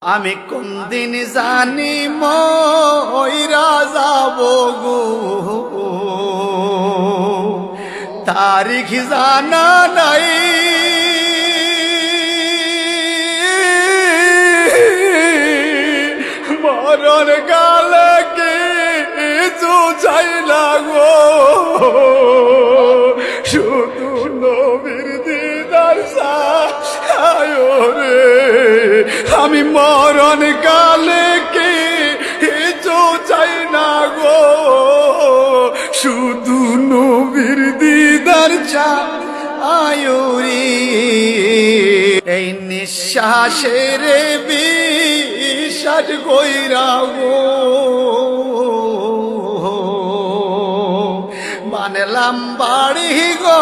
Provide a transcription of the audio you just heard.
আমি কোন দিন জানি মইরা যাব গো, তারিখ জানা নাই। মরণ কালে কিছু চাই না গো, শুধু নবীর দিদার চাই রে। আমি মরণ কালে কিছু চাই না গো, শুধু নবীর দিদার চাই রে। এই নিঃশ্বাসের বিশ্বাস কইরা গো, বানলাম বাড়ি গো।